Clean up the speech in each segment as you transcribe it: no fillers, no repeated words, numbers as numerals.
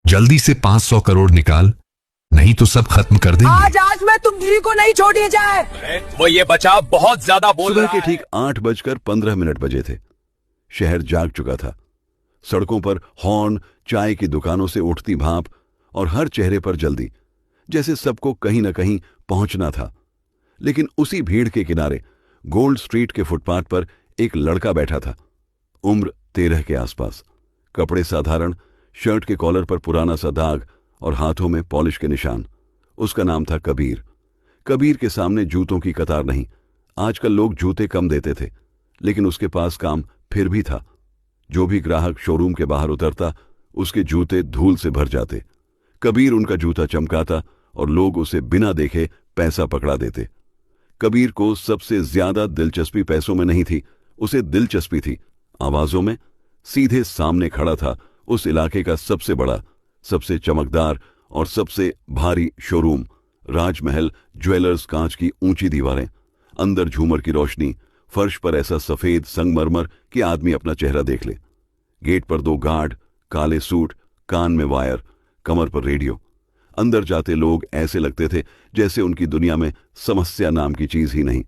जल्दी से 500 करोड़ निकाल, नहीं तो सब खत्म कर देंगे। आज मैं तुम धीरे को नहीं छोड़ी जाए। वो ये बचा बहुत ज्यादा बोल सुबह रहा के है। ठीक 8:15 बजे थे। शहर जाग चुका था। सड़कों पर हॉर्न, चाय की दुकानों से उठती भाप और हर चेहरे पर जल्दी, जैसे सबको कहीं न कहीं पहुंचना था। लेकिन उसी भीड़ के किनारे गोल्ड स्ट्रीट के फुटपाथ पर एक लड़का बैठा था। उम्र 13 के आसपास, कपड़े साधारण, शर्ट के कॉलर पर पुराना सा दाग और हाथों में पॉलिश के निशान। उसका नाम था कबीर। कबीर के सामने जूतों की कतार नहीं। आजकल लोग जूते कम देते थे, लेकिन उसके पास काम फिर भी था। जो भी ग्राहक शोरूम के बाहर उतरता, उसके जूते धूल से भर जाते। कबीर उनका जूता चमकाता और लोग उसे बिना देखे पैसा पकड़ा देते। कबीर को सबसे ज्यादा दिलचस्पी पैसों में नहीं थी, उसे दिलचस्पी थी आवाजों में। सीधे सामने खड़ा था उस इलाके का सबसे बड़ा, सबसे चमकदार और सबसे भारी शोरूम। राजमहल ज्वेलर्स, कांच की ऊंची दीवारें, अंदर झूमर की रोशनी, फर्श पर ऐसा सफेद संगमरमर कि आदमी अपना चेहरा देख ले। गेट पर 2 गार्ड, काले सूट, कान में वायर, कमर पर रेडियो। अंदर जाते लोग ऐसे लगते थे जैसे उनकी दुनिया में समस्या नाम की चीज ही नहीं।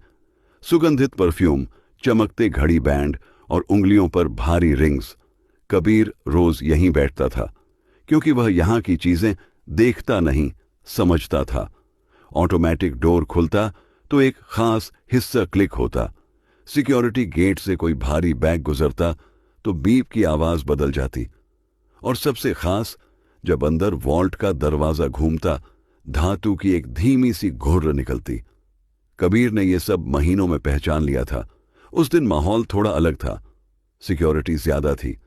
सुगंधित परफ्यूम, चमकते घड़ी बैंड और उंगलियों पर भारी रिंग्स। कबीर रोज यहीं बैठता था, क्योंकि वह यहां की चीजें देखता नहीं, समझता था। ऑटोमेटिक डोर खुलता तो एक खास हिस्सा क्लिक होता। सिक्योरिटी गेट से कोई भारी बैग गुजरता तो बीप की आवाज बदल जाती। और सबसे खास, जब अंदर वॉल्ट का दरवाजा घूमता, धातु की एक धीमी सी घुर्र निकलती। कबीर ने यह सब महीनों में पहचान लिया था। उस दिन माहौल थोड़ा अलग था। सिक्योरिटी ज्यादा थी।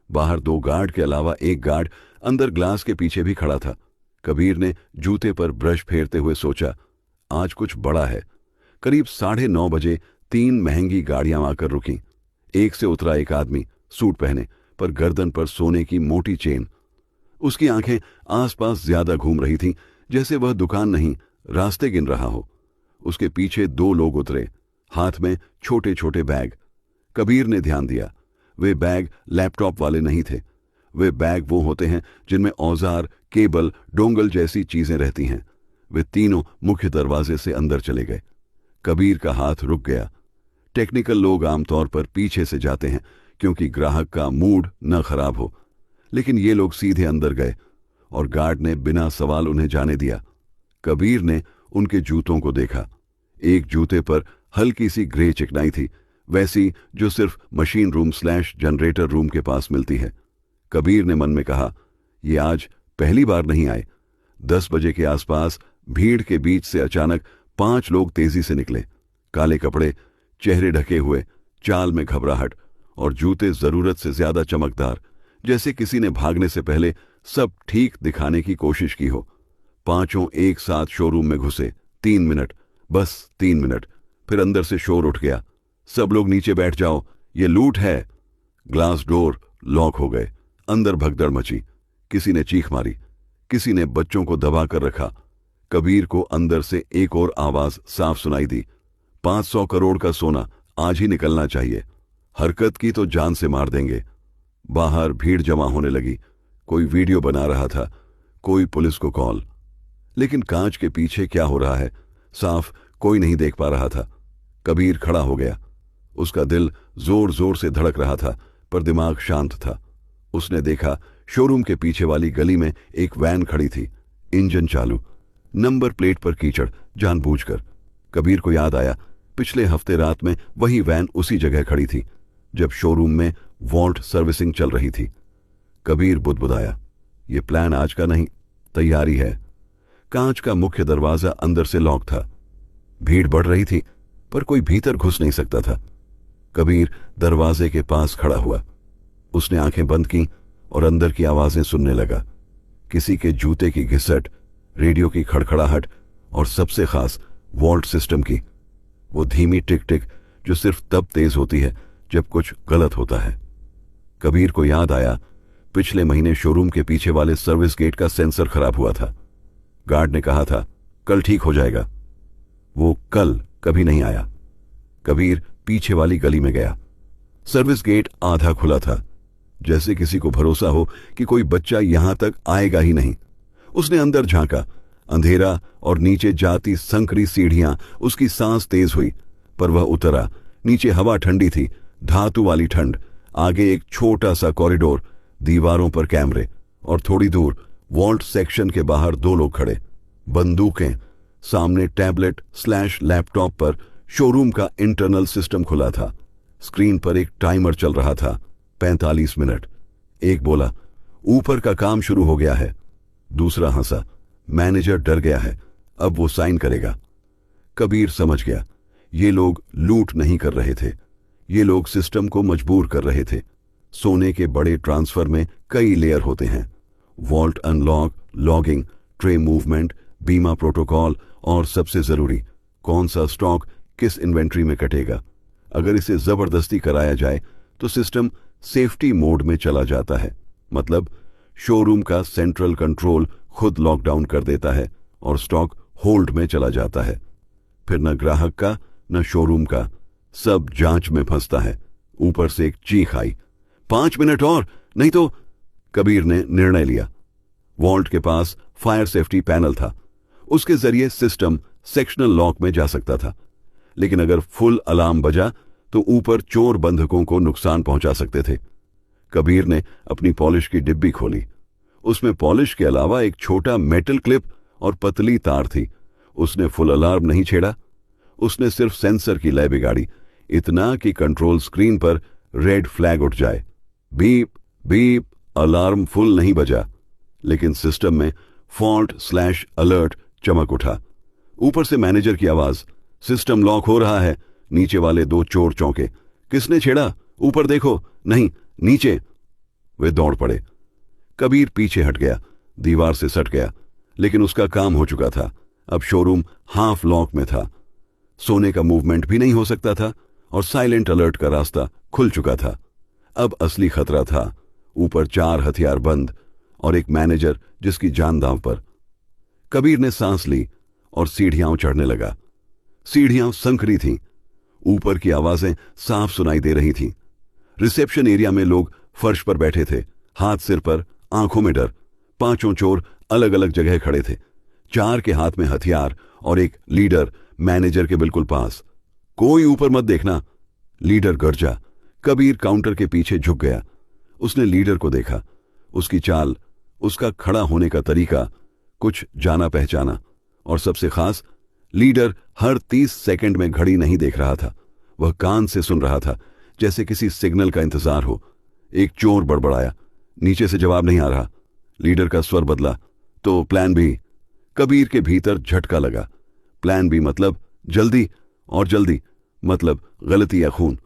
बाहर 2 गार्ड के अलावा एक गार्ड अंदर ग्लास के पीछे भी खड़ा था। कबीर ने जूते पर ब्रश फेरते हुए सोचा, आज कुछ बड़ा है। करीब 9:30 बजे 3 महंगी गाड़ियां आकर रुकीं। एक से उतरा एक आदमी, सूट पहने, पर गर्दन पर सोने की मोटी चेन। उसकी आंखें आसपास ज्यादा घूम रही थीं, जैसे वह दुकान नहीं, रास्ते गिन रहा हो। उसके पीछे 2 लोग उतरे, हाथ में छोटे छोटे बैग। कबीर ने ध्यान दिया, वे बैग लैपटॉप वाले नहीं थे। वे बैग वो होते हैं जिनमें औजार, केबल, डोंगल जैसी चीजें रहती हैं। वे तीनों मुख्य दरवाजे से अंदर चले गए। कबीर का हाथ रुक गया। टेक्निकल लोग आमतौर पर पीछे से जाते हैं, क्योंकि ग्राहक का मूड न खराब हो। लेकिन ये लोग सीधे अंदर गए और गार्ड ने बिना सवाल उन्हें जाने दिया। कबीर ने उनके जूतों को देखा। एक जूते पर हल्की सी ग्रे चिकनाई थी, वैसी जो सिर्फ मशीन रूम / जनरेटर रूम के पास मिलती है। कबीर ने मन में कहा, ये आज पहली बार नहीं आए। 10 बजे के आसपास भीड़ के बीच से अचानक 5 लोग तेजी से निकले। काले कपड़े, चेहरे ढके हुए, चाल में घबराहट और जूते जरूरत से ज्यादा चमकदार, जैसे किसी ने भागने से पहले सब ठीक दिखाने की कोशिश की हो। 5 एक साथ शोरूम में घुसे। 3 मिनट, बस 3 मिनट। फिर अंदर से शोर उठ गया, सब लोग नीचे बैठ जाओ, ये लूट है। ग्लास डोर लॉक हो गए। अंदर भगदड़ मची। किसी ने चीख मारी, किसी ने बच्चों को दबा कर रखा। कबीर को अंदर से एक और आवाज साफ सुनाई दी, 500 करोड़ का सोना आज ही निकलना चाहिए। हरकत की तो जान से मार देंगे। बाहर भीड़ जमा होने लगी। कोई वीडियो बना रहा था, कोई पुलिस को कॉल। लेकिन कांच के पीछे क्या हो रहा है, साफ कोई नहीं देख पा रहा था। कबीर खड़ा हो गया। उसका दिल जोर जोर से धड़क रहा था, पर दिमाग शांत था। उसने देखा, शोरूम के पीछे वाली गली में एक वैन खड़ी थी, इंजन चालू, नंबर प्लेट पर कीचड़, जानबूझकर। कबीर को याद आया, पिछले हफ्ते रात में वही वैन उसी जगह खड़ी थी, जब शोरूम में वॉल्ट सर्विसिंग चल रही थी। कबीर बुदबुदाया, ये प्लान आज का नहीं, तैयारी है। कांच का मुख्य दरवाजा अंदर से लॉक था। भीड़ बढ़ रही थी, पर कोई भीतर घुस नहीं सकता था। कबीर दरवाजे के पास खड़ा हुआ। उसने आंखें बंद की और अंदर की आवाजें सुनने लगा। किसी के जूते की घिसट, रेडियो की खड़खड़ाहट और सबसे खास वॉल्ट सिस्टम की वो धीमी टिक टिक, जो सिर्फ तब तेज होती है जब कुछ गलत होता है। कबीर को याद आया, पिछले महीने शोरूम के पीछे वाले सर्विस गेट का सेंसर खराब हुआ था। गार्ड ने कहा था कल ठीक हो जाएगा। वो कल कभी नहीं आया। कबीर पीछे वाली गली में गया। सर्विस गेट आधा खुला था। जैसे किसी को भरोसा हो कि कोई बच्चा यहां तक आएगा ही नहीं। उसने अंदर झांका, अंधेरा और नीचे जाती संकरी सीढ़ियां। उसकी सांस तेज हुई, पर वह उतरा। नीचे हवा ठंडी थी, धातु वाली ठंड। आगे एक छोटा सा कॉरिडोर, दीवारों पर कैमरे, और थोड़ी दूर वॉल्ट सेक्शन के बाहर दो लोग खड़े, बंदूकें। सामने टैबलेट/लैपटॉप पर शोरूम का इंटरनल सिस्टम खुला था। स्क्रीन पर एक टाइमर चल रहा था, 45 मिनट। एक बोला, ऊपर का काम शुरू हो गया है। दूसरा हंसा, मैनेजर डर गया है, अब वो साइन करेगा। कबीर समझ गया, ये लोग लूट नहीं कर रहे थे, ये लोग सिस्टम को मजबूर कर रहे थे। सोने के बड़े ट्रांसफर में कई लेयर होते हैं, vault unlock, logging, tray movement, बीमा प्रोटोकॉल, और सबसे जरूरी, कौन सा स्टॉक किस इन्वेंट्री में कटेगा। अगर इसे जबरदस्ती कराया जाए तो सिस्टम सेफ्टी मोड में चला जाता है, मतलब शोरूम का सेंट्रल कंट्रोल खुद लॉकडाउन कर देता है और स्टॉक होल्ड में चला जाता है। फिर न ग्राहक का न शोरूम का, सब जांच में फंसता है। ऊपर से एक चीख आई, 5 मिनट और, नहीं तो। कबीर ने निर्णय लिया। वॉल्ट के पास फायर सेफ्टी पैनल था, उसके जरिए सिस्टम सेक्शनल लॉक में जा सकता था। लेकिन अगर फुल अलार्म बजा तो ऊपर चोर बंधकों को नुकसान पहुंचा सकते थे। कबीर ने अपनी पॉलिश की डिब्बी खोली। उसमें पॉलिश के अलावा एक छोटा मेटल क्लिप और पतली तार थी। उसने फुल अलार्म नहीं छेड़ा, उसने सिर्फ सेंसर की लय बिगाड़ी, इतना कि कंट्रोल स्क्रीन पर रेड फ्लैग उठ जाए। बीप बीप, अलार्म फुल नहीं बजा, लेकिन सिस्टम में फॉल्ट/अलर्ट चमक उठा। ऊपर से मैनेजर की आवाज, सिस्टम लॉक हो रहा है। नीचे वाले दो चोर चौंके, किसने छेड़ा? ऊपर देखो। नहीं, नीचे। वे दौड़ पड़े। कबीर पीछे हट गया, दीवार से सट गया, लेकिन उसका काम हो चुका था। अब शोरूम हाफ लॉक में था, सोने का मूवमेंट भी नहीं हो सकता था और साइलेंट अलर्ट का रास्ता खुल चुका था। अब असली खतरा था, ऊपर 4 हथियार बंद और एक मैनेजर जिसकी जान दांव पर। कबीर ने सांस ली और सीढ़ियां चढ़ने लगा। सीढ़ियां संकरी थीं, ऊपर की आवाजें साफ सुनाई दे रही थीं। रिसेप्शन एरिया में लोग फर्श पर बैठे थे, हाथ सिर पर, आंखों में डर। 5 चोर अलग अलग जगह खड़े थे, 4 के हाथ में हथियार और एक लीडर मैनेजर के बिल्कुल पास। कोई ऊपर मत देखना, लीडर गरजा। कबीर काउंटर के पीछे झुक गया। उसने लीडर को देखा, उसकी चाल, उसका खड़ा होने का तरीका, कुछ जाना पहचाना। और सबसे खास, लीडर हर 30 सेकंड में घड़ी नहीं देख रहा था, वह कान से सुन रहा था, जैसे किसी सिग्नल का इंतजार हो। एक चोर बड़बड़ाया, नीचे से जवाब नहीं आ रहा। लीडर का स्वर बदला, तो प्लान बी। कबीर के भीतर झटका लगा। प्लान बी मतलब जल्दी, और जल्दी मतलब गलती या खून।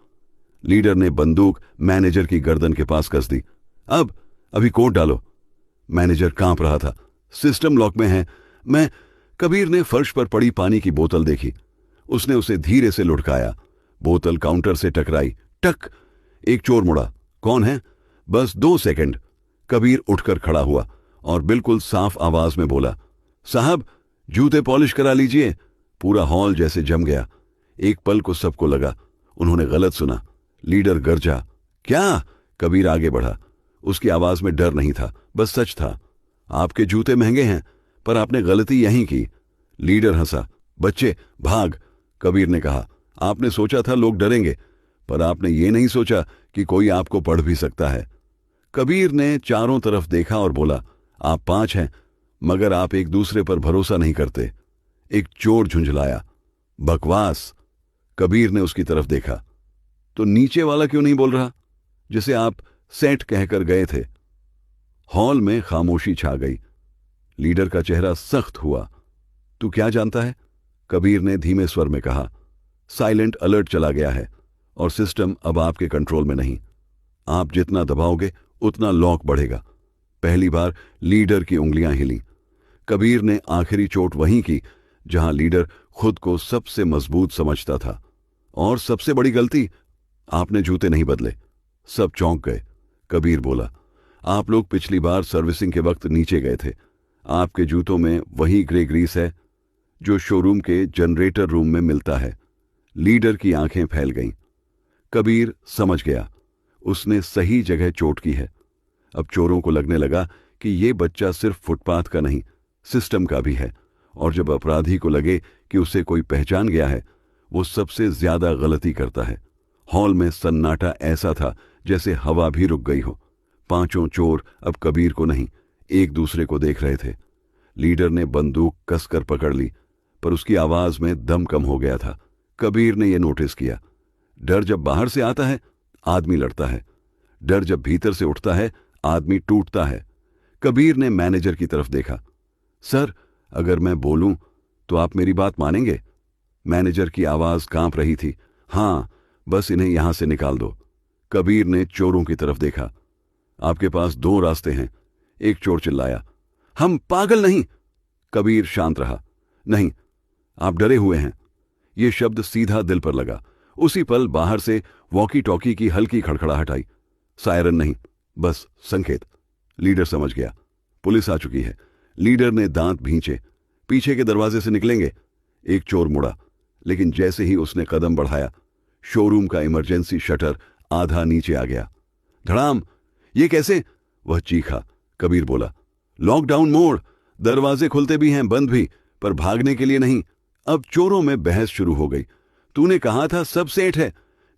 लीडर ने बंदूक मैनेजर की गर्दन के पास कस दी। अभी कोट डालो। मैनेजर कांप रहा था। सिस्टम लॉक में है। मैं कबीर ने फर्श पर पड़ी पानी की बोतल देखी, उसने उसे धीरे से लुढ़काया। बोतल काउंटर से टकराई, टक। एक चोर मुड़ा। कौन है? बस 2 सेकंड। कबीर उठकर खड़ा हुआ और बिल्कुल साफ आवाज में बोला, साहब जूते पॉलिश करा लीजिए। पूरा हॉल जैसे जम गया। एक पल को सबको लगा उन्होंने गलत सुना। लीडर गरजा, क्या? कबीर आगे बढ़ा, उसकी आवाज में डर नहीं था, बस सच था। आपके जूते महंगे हैं, पर आपने गलती यहीं की। लीडर हंसा, बच्चे भाग। कबीर ने कहा, आपने सोचा था लोग डरेंगे, पर आपने ये नहीं सोचा कि कोई आपको पढ़ भी सकता है। कबीर ने चारों तरफ देखा और बोला, आप 5 हैं, मगर आप एक दूसरे पर भरोसा नहीं करते। एक चोर झुंझलाया, बकवास। कबीर ने उसकी तरफ देखा, तो नीचे वाला क्यों नहीं बोल रहा, जिसे आप सेट कहकर गए थे? हॉल में खामोशी छा गई। लीडर का चेहरा सख्त हुआ। तू क्या जानता है? कबीर ने धीमे स्वर में कहा, साइलेंट अलर्ट चला गया है और सिस्टम अब आपके कंट्रोल में नहीं। आप जितना दबाओगे उतना लॉक बढ़ेगा। पहली बार लीडर की उंगलियां हिली। कबीर ने आखिरी चोट वहीं की जहां लीडर खुद को सबसे मजबूत समझता था। और सबसे बड़ी गलती, आपने जूते नहीं बदले। सब चौंक गए। कबीर बोला, आप लोग पिछली बार सर्विसिंग के वक्त नीचे गए थे। आपके जूतों में वही ग्रे ग्रीस है जो शोरूम के जनरेटर रूम में मिलता है। लीडर की आंखें फैल गईं। कबीर समझ गया। उसने सही जगह चोट की है। अब चोरों को लगने लगा कि ये बच्चा सिर्फ फुटपाथ का नहीं, सिस्टम का भी है, और जब अपराधी को लगे कि उसे कोई पहचान गया है, वो सबसे ज्यादा गलती करता है। हॉल में सन्नाटा ऐसा था जैसे हवा भी रुक गई हो। पांचों चोर अब कबीर को नहीं, एक दूसरे को देख रहे थे। लीडर ने बंदूक कसकर पकड़ ली, पर उसकी आवाज में दम कम हो गया था। कबीर ने यह नोटिस किया। डर जब बाहर से आता है, आदमी लड़ता है। डर जब भीतर से उठता है, आदमी टूटता है। कबीर ने मैनेजर की तरफ देखा। सर, अगर मैं बोलूं तो आप मेरी बात मानेंगे? मैनेजर की आवाज कांप रही थी। हां, बस इन्हें यहां से निकाल दो। कबीर ने चोरों की तरफ देखा। आपके पास दो रास्ते हैं, एक चोर चिल्लाया। हम पागल नहीं। कबीर शांत रहा। नहीं, आप डरे हुए हैं। यह शब्द सीधा दिल पर लगा। उसी पल बाहर से वॉकी टॉकी की हल्की खड़खड़ाहट आई। सायरन नहीं, बस संकेत। लीडर समझ गया, पुलिस आ चुकी है। लीडर ने दांत भींचे। पीछे के दरवाजे से निकलेंगे। एक चोर मुड़ा, लेकिन जैसे ही उसने कदम बढ़ाया, शोरूम का इमरजेंसी शटर आधा नीचे आ गया। धड़ाम! ये कैसे? वह चीखा। कबीर बोला, लॉकडाउन मोड, दरवाजे खुलते भी हैं, बंद भी, पर भागने के लिए नहीं। अब चोरों में बहस शुरू हो गई। तूने कहा था सब सेठ है,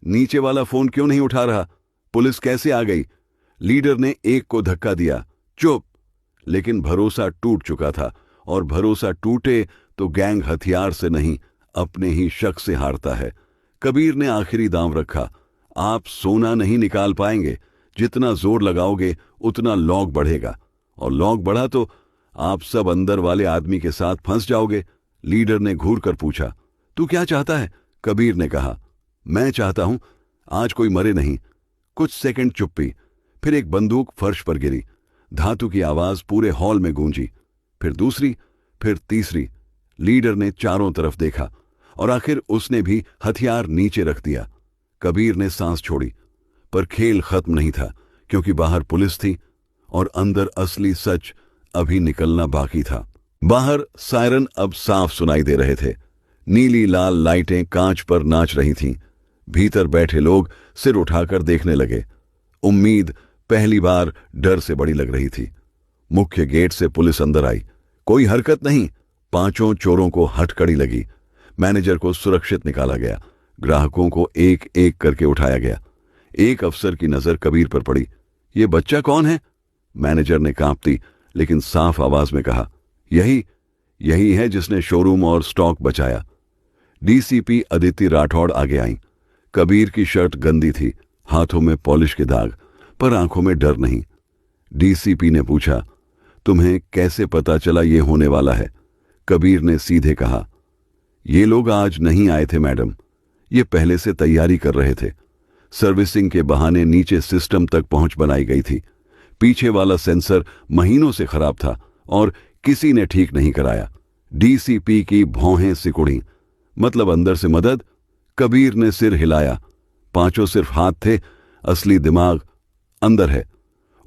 नीचे वाला फोन क्यों नहीं उठा रहा? पुलिस कैसे आ गई? लीडर ने एक को धक्का दिया। चुप! लेकिन भरोसा टूट चुका था, और भरोसा टूटे तो गैंग हथियार से नहीं, अपने ही शक से हारता है। कबीर ने आखिरी दांव रखा। आप सोना नहीं निकाल पाएंगे। जितना जोर लगाओगे उतना लॉक बढ़ेगा, और लॉक बढ़ा तो आप सब अंदर वाले आदमी के साथ फंस जाओगे। लीडर ने घूर कर पूछा, तू क्या चाहता है? कबीर ने कहा, मैं चाहता हूं आज कोई मरे नहीं। कुछ सेकंड चुप्पी, फिर एक बंदूक फर्श पर गिरी। धातु की आवाज पूरे हॉल में गूंजी, फिर दूसरी, फिर तीसरी। लीडर ने चारों तरफ देखा, और आखिर उसने भी हथियार नीचे रख दिया। कबीर ने सांस छोड़ी, पर खेल खत्म नहीं था, क्योंकि बाहर पुलिस थी और अंदर असली सच अभी निकलना बाकी था। बाहर सायरन अब साफ सुनाई दे रहे थे। नीली लाल लाइटें कांच पर नाच रही थीं। भीतर बैठे लोग सिर उठाकर देखने लगे। उम्मीद पहली बार डर से बड़ी लग रही थी। मुख्य गेट से पुलिस अंदर आई। कोई हरकत नहीं। पांचों चोरों को हथकड़ी लगी। मैनेजर को सुरक्षित निकाला गया। ग्राहकों को एक एक करके उठाया गया। एक अफसर की नजर कबीर पर पड़ी। ये बच्चा कौन है? मैनेजर ने कांपती लेकिन साफ आवाज में कहा, यही है जिसने शोरूम और स्टॉक बचाया। डीसीपी अदिति राठौड़ आगे आई। कबीर की शर्ट गंदी थी, हाथों में पॉलिश के दाग, पर आंखों में डर नहीं। डीसीपी ने पूछा, तुम्हें कैसे पता चला ये होने वाला है? कबीर ने सीधे कहा, ये लोग आज नहीं आए थे मैडम, ये पहले से तैयारी कर रहे थे। सर्विसिंग के बहाने नीचे सिस्टम तक पहुंच बनाई गई थी। पीछे वाला सेंसर महीनों से खराब था और किसी ने ठीक नहीं कराया। डीसीपी की भौहें सिकुड़ी। मतलब अंदर से मदद? कबीर ने सिर हिलाया। पांचों सिर्फ हाथ थे, असली दिमाग अंदर है।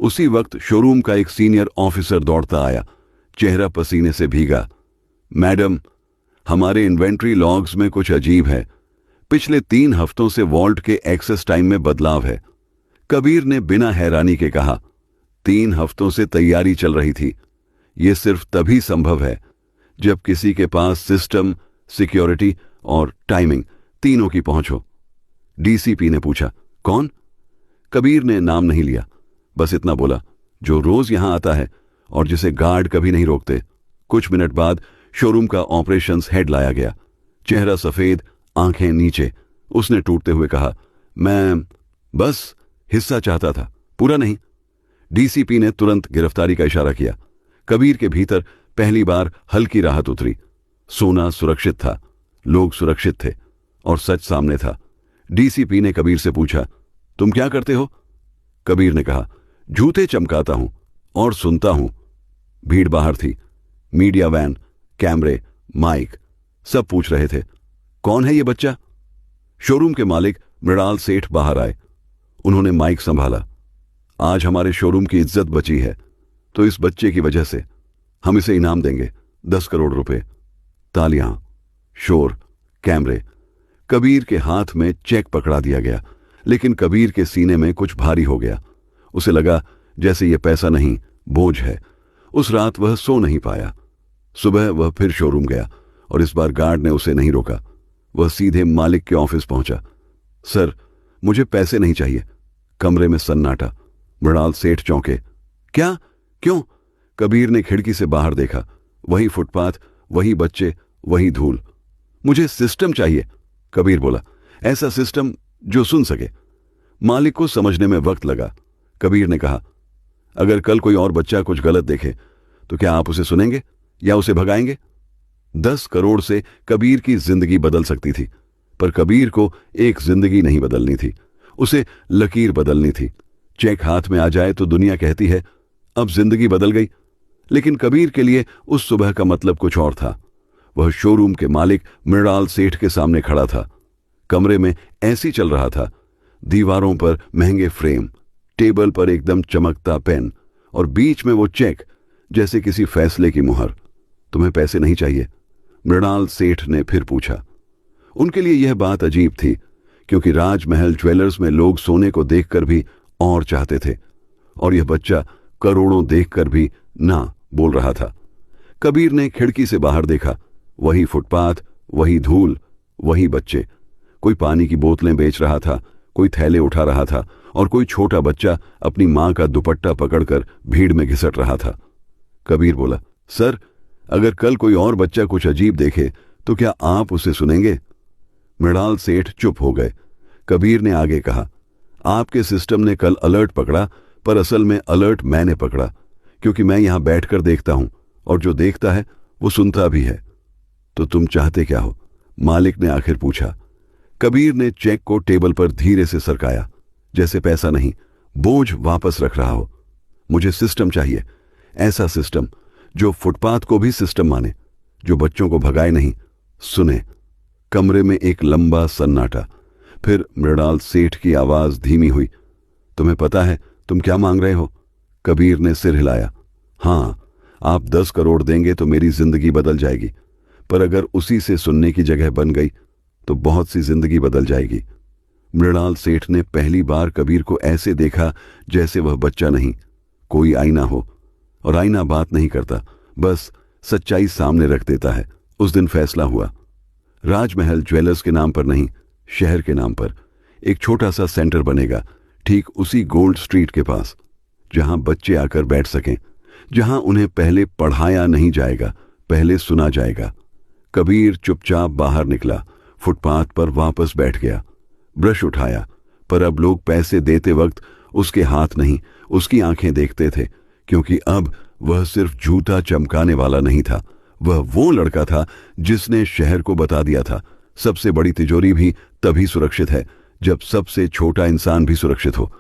उसी वक्त शोरूम का एक सीनियर ऑफिसर दौड़ता आया, चेहरा पसीने से भीगा। मैडम, हमारे इन्वेंट्री लॉग्स में कुछ अजीब है। पिछले 3 हफ्तों से वॉल्ट के एक्सेस टाइम में बदलाव है। कबीर ने बिना हैरानी के कहा, 3 हफ्तों से तैयारी चल रही थी। यह सिर्फ तभी संभव है जब किसी के पास सिस्टम, सिक्योरिटी और टाइमिंग तीनों की पहुंच हो। डीसीपी ने पूछा, कौन? कबीर ने नाम नहीं लिया, बस इतना बोला, जो रोज यहां आता है और जिसे गार्ड कभी नहीं रोकते। कुछ मिनट बाद शोरूम का ऑपरेशंस हेड लाया गया। चेहरा सफेद, आंखें नीचे। उसने टूटते हुए कहा, मैं बस हिस्सा चाहता था, पूरा नहीं। डीसीपी ने तुरंत गिरफ्तारी का इशारा किया। कबीर के भीतर पहली बार हल्की राहत उतरी। सोना सुरक्षित था, लोग सुरक्षित थे और सच सामने था। डीसीपी ने कबीर से पूछा, तुम क्या करते हो? कबीर ने कहा, जूते चमकाता हूं और सुनता हूं। भीड़ बाहर थी। मीडिया वैन, कैमरे, माइक, सब पूछ रहे थे, कौन है ये बच्चा? शोरूम के मालिक मृणाल सेठ बाहर आए। उन्होंने माइक संभाला। आज हमारे शोरूम की इज्जत बची है, तो इस बच्चे की वजह से हम इसे इनाम देंगे, 10 करोड़ रुपए। तालियां, शोर, कैमरे। कबीर के हाथ में चेक पकड़ा दिया गया। लेकिन कबीर के सीने में कुछ भारी हो गया। उसे लगा जैसे ये पैसा नहीं, बोझ है। उस रात वह सो नहीं पाया। सुबह वह फिर शोरूम गया और इस बार गार्ड ने उसे नहीं रोका। वह सीधे मालिक के ऑफिस पहुंचा। सर, मुझे पैसे नहीं चाहिए। कमरे में सन्नाटा। मृणाल सेठ चौंके। क्या? क्यों? कबीर ने खिड़की से बाहर देखा। वही फुटपाथ, वही बच्चे, वही धूल। मुझे सिस्टम चाहिए, कबीर बोला। ऐसा सिस्टम जो सुन सके। मालिक को समझने में वक्त लगा। कबीर ने कहा, अगर कल कोई और बच्चा कुछ गलत देखे तो क्या आप उसे सुनेंगे या उसे भगाएंगे? 10 करोड़ से कबीर की जिंदगी बदल सकती थी, पर कबीर को एक जिंदगी नहीं बदलनी थी, उसे लकीर बदलनी थी। चेक हाथ में आ जाए तो दुनिया कहती है अब जिंदगी बदल गई, लेकिन कबीर के लिए उस सुबह का मतलब कुछ और था। वह शोरूम के मालिक मृणाल सेठ के सामने खड़ा था। कमरे में ऐसी चल रहा था, दीवारों पर महंगे फ्रेम, टेबल पर एकदम चमकता पेन और बीच में वो चेक जैसे किसी फैसले की मुहर। तुम्हें पैसे नहीं चाहिए? मृणाल सेठ ने फिर पूछा। उनके लिए यह बात अजीब थी, क्योंकि राजमहल ज्वेलर्स में लोग सोने को देखकर भी और चाहते थे, और यह बच्चा करोड़ों देखकर भी ना बोल रहा था। कबीर ने खिड़की से बाहर देखा। वही फुटपाथ, वही धूल, वही बच्चे। कोई पानी की बोतलें बेच रहा था, कोई थैले उठा रहा था, और कोई छोटा बच्चा अपनी मां का दुपट्टा पकड़कर भीड़ में घिसट रहा था। कबीर बोला, सर, अगर कल कोई और बच्चा कुछ अजीब देखे तो क्या आप उसे सुनेंगे? मृणाल सेठ चुप हो गए। कबीर ने आगे कहा, आपके सिस्टम ने कल अलर्ट पकड़ा, पर असल में अलर्ट मैंने पकड़ा, क्योंकि मैं यहां बैठकर देखता हूं, और जो देखता है वो सुनता भी है। तो तुम चाहते क्या हो? मालिक ने आखिर पूछा। कबीर ने चेक को टेबल पर धीरे से सरकाया, जैसे पैसा नहीं, बोझ वापस रख रहा हो। मुझे सिस्टम चाहिए, ऐसा सिस्टम जो फुटपाथ को भी सिस्टम माने, जो बच्चों को भगाए नहीं, सुने। कमरे में एक लंबा सन्नाटा। फिर मृणाल सेठ की आवाज धीमी हुई। तुम्हें पता है तुम क्या मांग रहे हो? कबीर ने सिर हिलाया। हां, आप 10 करोड़ देंगे तो मेरी जिंदगी बदल जाएगी, पर अगर उसी से सुनने की जगह बन गई तो बहुत सी जिंदगी बदल जाएगी। मृणाल सेठ ने पहली बार कबीर को ऐसे देखा जैसे वह बच्चा नहीं, कोई आईना हो, और आईना बात नहीं करता, बस सच्चाई सामने रख देता है। उस दिन फैसला हुआ। राजमहल ज्वेलर्स के नाम पर नहीं, शहर के नाम पर एक छोटा सा सेंटर बनेगा, ठीक उसी गोल्ड स्ट्रीट के पास, जहां बच्चे आकर बैठ सकें, जहां उन्हें पहले पढ़ाया नहीं जाएगा, पहले सुना जाएगा। कबीर चुपचाप बाहर निकला, फुटपाथ पर वापस बैठ गया, ब्रश उठाया, पर अब लोग पैसे देते वक्त उसके हाथ नहीं, उसकी आंखें देखते थे, क्योंकि अब वह सिर्फ जूता चमकाने वाला नहीं था, वह वो लड़का था जिसने शहर को बता दिया था सबसे बड़ी तिजोरी भी तभी सुरक्षित है जब सबसे छोटा इंसान भी सुरक्षित हो।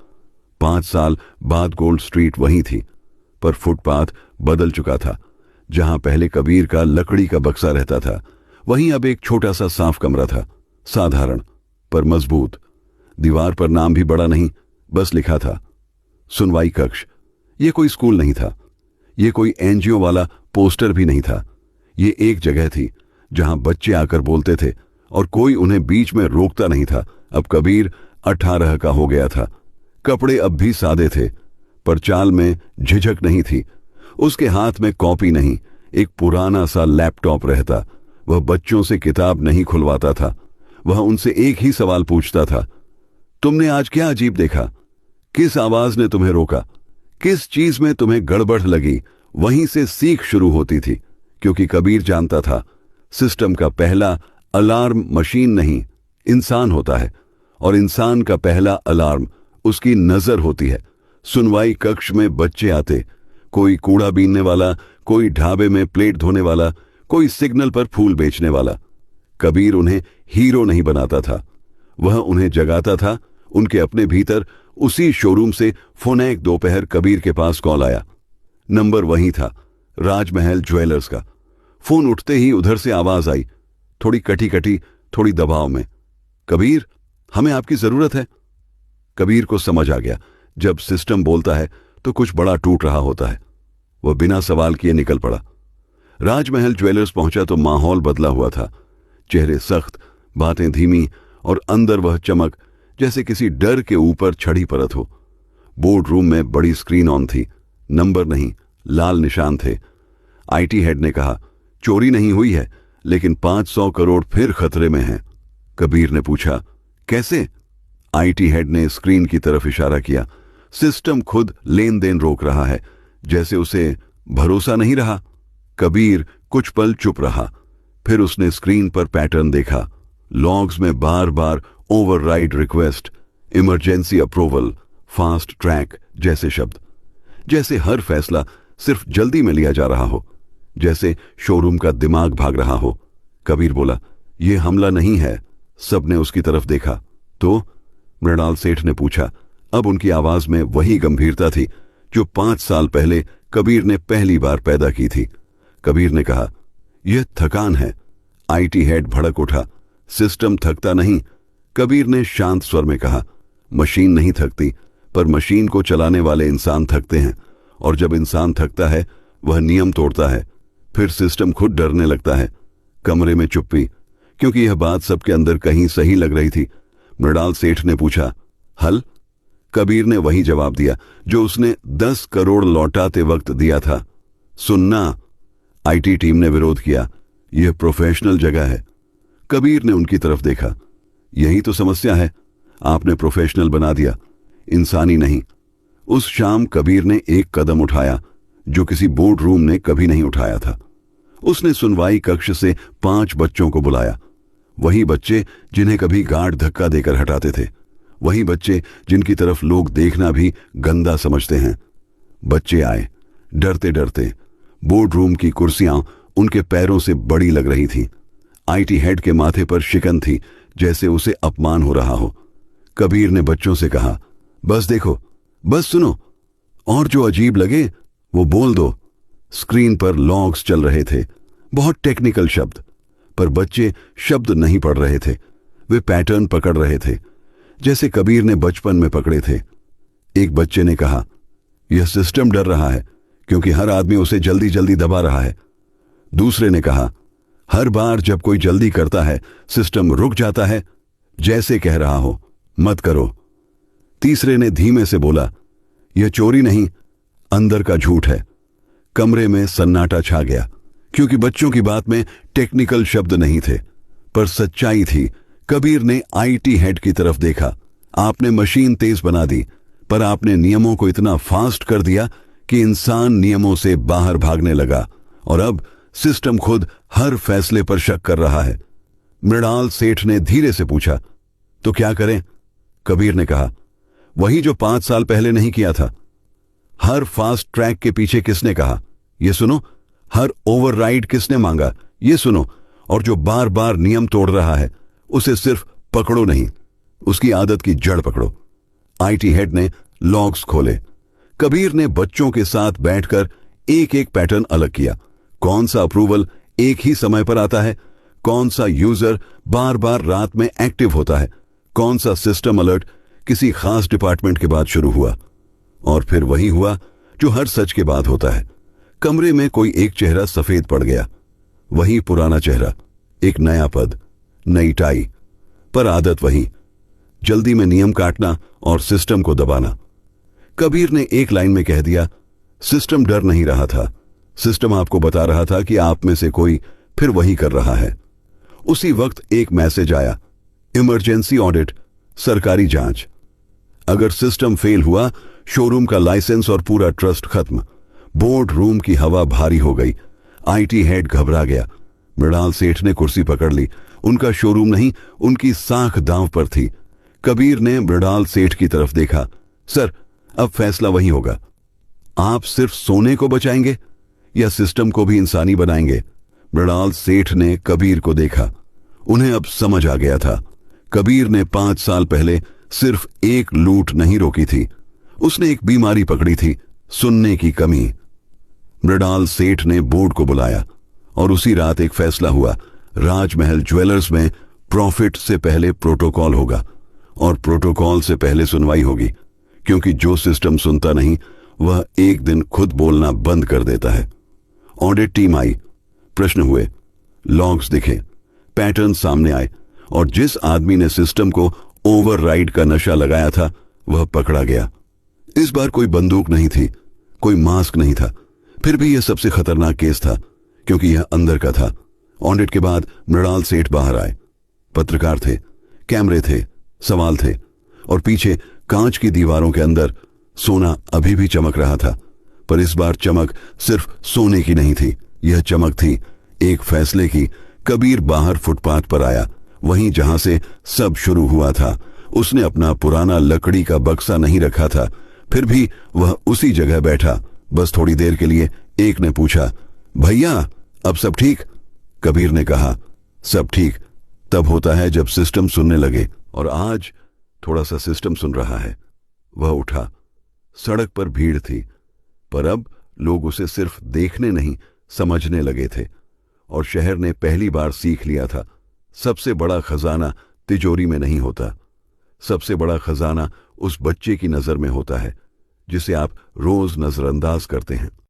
5 साल बाद गोल्ड स्ट्रीट वहीं थी, पर फुटपाथ बदल चुका था। जहां पहले कबीर का लकड़ी का बक्सा रहता था, वहीं अब एक छोटा सा साफ कमरा था, साधारण पर मजबूत। दीवार पर नाम भी बड़ा नहीं, बस लिखा था सुनवाई कक्ष। यह कोई स्कूल नहीं था, यह कोई एनजीओ वाला पोस्टर भी नहीं था। ये एक जगह थी जहां बच्चे आकर बोलते थे और कोई उन्हें बीच में रोकता नहीं था। अब कबीर 18 का हो गया था। कपड़े अब भी सादे थे, पर चाल में झिझक नहीं थी। उसके हाथ में कॉपी नहीं, एक पुराना सा लैपटॉप रहता। वह बच्चों से किताब नहीं खुलवाता था, वह उनसे एक ही सवाल पूछता था, तुमने आज क्या अजीब देखा? किस आवाज ने तुम्हें रोका? किस चीज में तुम्हें गड़बड़ लगी? वहीं से सीख शुरू होती थी, क्योंकि कबीर जानता था सिस्टम का पहला अलार्म मशीन नहीं, इंसान होता है, और इंसान का पहला अलार्म उसकी नजर होती है। सुनवाई कक्ष में बच्चे आते, कोई कूड़ा बीनने वाला, कोई ढाबे में प्लेट धोने वाला, कोई सिग्नल पर फूल बेचने वाला। कबीर उन्हें हीरो नहीं बनाता था, वह उन्हें जगाता था। उनके अपने भीतर उसी शोरूम से फोनेक दोपहर कबीर के पास कॉल आया। नंबर वही था, राजमहल ज्वेलर्स का। फोन उठते ही उधर से आवाज आई, थोड़ी कटी कटी, थोड़ी दबाव में, कबीर, हमें आपकी जरूरत है। कबीर को समझ आ गया, जब सिस्टम बोलता है तो कुछ बड़ा टूट रहा होता है। वह बिना सवाल किए निकल पड़ा। राजमहल ज्वेलर्स पहुंचा तो माहौल बदला हुआ था। चेहरे सख्त, बातें धीमी, और अंदर वह चमक जैसे किसी डर के ऊपर छड़ी परत हो। बोर्ड रूम में बड़ी स्क्रीन ऑन थी, नंबर नहीं, लाल निशान थे। आईटी हेड ने कहा, चोरी नहीं हुई है, लेकिन 500 करोड़ फिर खतरे में हैं। कबीर ने पूछा, कैसे? आईटी हेड ने स्क्रीन की तरफ इशारा किया। सिस्टम खुद लेन देन रोक रहा है, जैसे उसे भरोसा नहीं रहा। कबीर कुछ पल चुप रहा, फिर उसने स्क्रीन पर पैटर्न देखा। लॉग्स में बार बार override request, emergency approval, fast track जैसे शब्द। जैसे हर फैसला सिर्फ जल्दी में लिया जा रहा हो, जैसे शोरूम का दिमाग भाग रहा हो। कबीर बोला, यह हमला नहीं है। सबने उसकी तरफ देखा। तो? मृणाल सेठ ने पूछा। अब उनकी आवाज में वही गंभीरता थी जो 5 साल पहले कबीर ने पहली बार पैदा की थी। कबीर ने कहा, यह थकान है। आईटी हेड भड़क उठा। सिस्टम थकता नहीं। कबीर ने शांत स्वर में कहा, मशीन नहीं थकती, पर मशीन को चलाने वाले इंसान थकते हैं, और जब इंसान थकता है वह नियम तोड़ता है। फिर सिस्टम खुद डरने लगता है। कमरे में चुप्पी, क्योंकि यह बात सबके अंदर कहीं सही लग रही थी। मृणाल सेठ ने पूछा, हल? कबीर ने वही जवाब दिया जो उसने 10 करोड़ लौटाते वक्त दिया था, सुनना। आईटी टीम ने विरोध किया, यह प्रोफेशनल जगह है। कबीर ने उनकी तरफ देखा। यही तो समस्या है, आपने प्रोफेशनल बना दिया, इंसानी नहीं। उस शाम कबीर ने एक कदम उठाया जो किसी बोर्ड रूम ने कभी नहीं उठाया था। उसने सुनवाई कक्ष से 5 बच्चों को बुलाया। वही बच्चे जिन्हें कभी गार्ड धक्का देकर हटाते थे, वही बच्चे जिनकी तरफ लोग देखना भी गंदा समझते हैं। बच्चे आए, डरते डरते। बोर्ड रूम की कुर्सियां उनके पैरों से बड़ी लग रही थीं। आईटी हेड के माथे पर शिकन थी, जैसे उसे अपमान हो रहा हो। कबीर ने बच्चों से कहा, बस देखो, बस सुनो, और जो अजीब लगे वो बोल दो। स्क्रीन पर लॉग्स चल रहे थे, बहुत टेक्निकल शब्द, पर बच्चे शब्द नहीं पढ़ रहे थे, वे पैटर्न पकड़ रहे थे, जैसे कबीर ने बचपन में पकड़े थे। एक बच्चे ने कहा, यह सिस्टम डर रहा है क्योंकि हर आदमी उसे जल्दी जल्दी दबा रहा है। दूसरे ने कहा, हर बार जब कोई जल्दी करता है सिस्टम रुक जाता है, जैसे कह रहा हो, मत करो। तीसरे ने धीमे से बोला, यह चोरी नहीं, अंदर का झूठ है। कमरे में सन्नाटा छा गया, क्योंकि बच्चों की बात में टेक्निकल शब्द नहीं थे, पर सच्चाई थी। कबीर ने आईटी हेड की तरफ देखा। आपने मशीन तेज बना दी, पर आपने नियमों को इतना फास्ट कर दिया कि इंसान नियमों से बाहर भागने लगा, और अब सिस्टम खुद हर फैसले पर शक कर रहा है। मृणाल सेठ ने धीरे से पूछा, तो क्या करें? कबीर ने कहा, वही जो 5 साल पहले नहीं किया था। हर फास्ट ट्रैक के पीछे किसने कहा, यह सुनो। हर ओवरराइड किसने मांगा, यह सुनो। और जो बार बार नियम तोड़ रहा है, उसे सिर्फ पकड़ो नहीं, उसकी आदत की जड़ पकड़ो। आईटी हेड ने लॉग्स खोले। कबीर ने बच्चों के साथ बैठकर एक एक पैटर्न अलग किया। कौन सा अप्रूवल एक ही समय पर आता है, कौन सा यूजर बार बार रात में एक्टिव होता है, कौन सा सिस्टम अलर्ट किसी खास डिपार्टमेंट के बाद शुरू हुआ। और फिर वही हुआ जो हर सच के बाद होता है। कमरे में कोई एक चेहरा सफेद पड़ गया, वही पुराना चेहरा, एक नया पद, नई टाई, पर आदत वही, जल्दी में नियम काटना और सिस्टम को दबाना। कबीर ने एक लाइन में कह दिया, सिस्टम डर नहीं रहा था, सिस्टम आपको बता रहा था कि आप में से कोई फिर वही कर रहा है। उसी वक्त एक मैसेज आया, इमरजेंसी ऑडिट, सरकारी जांच। अगर सिस्टम फेल हुआ, शोरूम का लाइसेंस और पूरा ट्रस्ट खत्म। बोर्ड रूम की हवा भारी हो गई। आईटी हेड घबरा गया। मृणाल सेठ ने कुर्सी पकड़ ली। उनका शोरूम नहीं, उनकी साख दांव पर थी। कबीर ने मृणाल सेठ की तरफ देखा, सर, अब फैसला वही होगा। आप सिर्फ सोने को बचाएंगे या सिस्टम को भी इंसानी बनाएंगे? मृणाल सेठ ने कबीर को देखा। उन्हें अब समझ आ गया था। कबीर ने 5 साल पहले सिर्फ एक लूट नहीं रोकी थी, उसने एक बीमारी पकड़ी थी, सुनने की कमी। मृणाल सेठ ने बोर्ड को बुलाया और उसी रात एक फैसला हुआ, राजमहल ज्वेलर्स में प्रॉफिट से पहले प्रोटोकॉल होगा और प्रोटोकॉल से पहले सुनवाई होगी, क्योंकि जो सिस्टम सुनता नहीं वह एक दिन खुद बोलना बंद कर देता है। ऑडिट टीम आई, प्रश्न हुए, लॉग्स दिखे, पैटर्न सामने आए, और जिस आदमी ने सिस्टम को ओवरराइड का नशा लगाया था वह पकड़ा गया। इस बार कोई बंदूक नहीं थी, कोई मास्क नहीं था। फिर भी यह सबसे खतरनाक केस था क्योंकि यह अंदर का था। ऑडिट के बाद मृणाल सेठ बाहर आए। पत्रकार थे, कैमरे थे, सवाल थे और पीछे कांच की दीवारों के अंदर सोना अभी भी चमक रहा था। पर इस बार चमक सिर्फ सोने की नहीं थी, यह चमक थी एक फैसले की। कबीर बाहर फुटपाथ पर आया, वहीं जहां से सब शुरू हुआ था। उसने अपना पुराना लकड़ी का बक्सा नहीं रखा था, फिर भी वह उसी जगह बैठा। बस थोड़ी देर के लिए एक ने पूछा, भैया अब सब ठीक? कबीर ने कहा, सब ठीक तब होता है जब सिस्टम सुनने लगे, और आज थोड़ा सा सिस्टम सुन रहा है। वह उठा। सड़क पर भीड़ थी, पर अब लोग उसे सिर्फ देखने नहीं समझने लगे थे। और शहर ने पहली बार सीख लिया था, सबसे बड़ा खजाना तिजोरी में नहीं होता, सबसे बड़ा खजाना उस बच्चे की नजर में होता है जिसे आप रोज नजरअंदाज करते हैं।